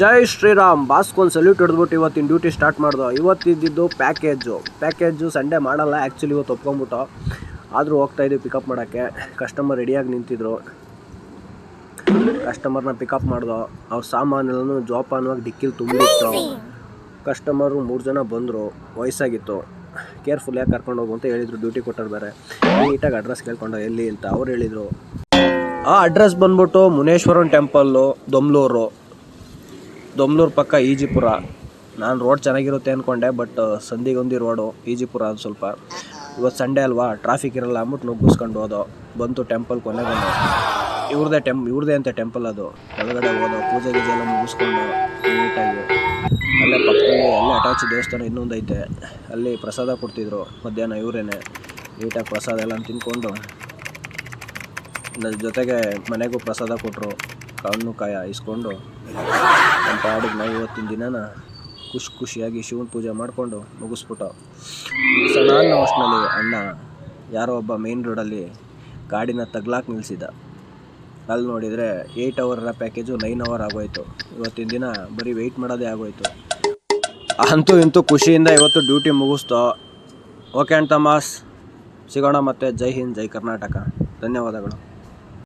ಜೈ Shriram. ಬಾಸ್ಕೊಂದು salute ಹಿಡಿದ್ಬಿಟ್ಟು ಇವತ್ತಿನ duty start ಮಾಡ್ದು. ಇವತ್ತಿದ್ದು package Sunday ಮಾಡಲ್ಲ actually, ಇವತ್ತು ಒಪ್ಕೊಂಬಿಟ್ಟು ಆದರೂ ಹೋಗ್ತಾಯಿದ್ದೀವಿ ಪಿಕಪ್ ಮಾಡೋಕ್ಕೆ. ಕಸ್ಟಮರ್ ರೆಡಿಯಾಗಿ ನಿಂತಿದ್ರು, ಕಸ್ಟಮರ್ನ ಪಿಕಪ್ ಮಾಡ್ದು. ಅವ್ರ ಸಾಮಾನೆಲ್ಲೂ ಜೋಪಾನವಾಗಿ ಡಿಕ್ಕಿಲಿ ತುಂಬಿತ್ತು. ಕಸ್ಟಮರು 3 ಜನ ಬಂದರು, ವಯಸ್ಸಾಗಿತ್ತು. ಕೇರ್ಫುಲ್ಲಾಗಿ ಕರ್ಕೊಂಡು ಹೋಗು ಅಂತ ಹೇಳಿದರು, ಡ್ಯೂಟಿ ಕೊಟ್ಟರು ಬೇರೆ. ನೀಟಾಗಿ ಅಡ್ರೆಸ್ ಕೇಳ್ಕೊಂಡು ಎಲ್ಲಿ ಅಂತ ಅವ್ರು ಹೇಳಿದರು. ಆ ಅಡ್ರೆಸ್ ಬಂದ್ಬಿಟ್ಟು ಮುನೇಶ್ವರನ್ ಟೆಂಪಲ್ಲು, ದೊಮ್ಲೂರು ಪಕ್ಕ ಈಜಿಪುರ. ನಾನು ರೋಡ್ ಚೆನ್ನಾಗಿರುತ್ತೆ ಅಂದ್ಕೊಂಡೆ, ಬಟ್ ಸಂದಿಗೊಂದಿ ರೋಡು, ಈಜಿಪುರ ಅದು ಸ್ವಲ್ಪ. ಇವತ್ತು ಸಂಡೇ ಅಲ್ವಾ, ಟ್ರಾಫಿಕ್ ಇರಲ್ಲ ಅಂದ್ಬಿಟ್ಟು ನುಗ್ಗಿಸ್ಕೊಂಡು ಹೋದೋ. ಬಂತು ಟೆಂಪಲ್ ಕೊನೆಗೆ ಇವ್ರದೇ ಅಂತ ಟೆಂಪಲ್ ಅದು. ಕೆಳಗಡೆ ಹೋದೋ, ಪೂಜೆ ಗೀಜೆ ಎಲ್ಲ ಮುಗಿಸ್ಕೊಂಡು ನೀಟಾಗಿ ಅಲ್ಲೇ ಪಕ್ಕದಲ್ಲಿ ಎಲ್ಲ ಅಟ್ಯಾಚ್ ದೇವಸ್ಥಾನ ಇನ್ನೊಂದು ಐತೆ, ಅಲ್ಲಿ ಪ್ರಸಾದ ಕೊಡ್ತಿದ್ರು ಮಧ್ಯಾಹ್ನ. ಇವರೇನೆ ನೀಟಾಗಿ ಪ್ರಸಾದ ಎಲ್ಲ ತಿನ್ಕೊಂಡು, ಜೊತೆಗೆ ಮನೆಗೂ ಪ್ರಸಾದ ಕೊಟ್ಟರು. ಕಣ್ಣು ಕಾಯ ಇಸ್ಕೊಂಡು ನಮ್ಮ ಪಾಡಿಗೆ ನಾವು ಇವತ್ತಿನ ದಿನನ ಖುಷಿಯಾಗಿ ಶಿವನ ಪೂಜೆ ಮಾಡಿಕೊಂಡು ಮುಗಿಸ್ಬಿಟ್ಟು ಸಣ್ಣ ಅಷ್ಟರಲ್ಲಿ ಅಣ್ಣ ಯಾರೋ ಒಬ್ಬ ಮೇನ್ ರೋಡಲ್ಲಿ ಗಾಡಿನ ತಗ್ಲಾಕ್ ನಿಲ್ಲಿಸಿದ. ಅಲ್ಲಿ ನೋಡಿದರೆ 8 ಅವರ ಪ್ಯಾಕೇಜು 9 ಅವರ್ ಆಗೋಯ್ತು. ಇವತ್ತಿನ ದಿನ ಬರೀ ವೆಯ್ಟ್ ಮಾಡೋದೇ ಆಗೋಯ್ತು. ಅಂತೂ ಇಂತೂ ಖುಷಿಯಿಂದ ಇವತ್ತು ಡ್ಯೂಟಿ ಮುಗಿಸ್ತೋ. ಓಕೆ ಅಣ್ಣ ತಮಾಸ್, ಸಿಗೋಣ ಮತ್ತೆ. ಜೈ ಹಿಂದ್, ಜೈ ಕರ್ನಾಟಕ. ಧನ್ಯವಾದಗಳು.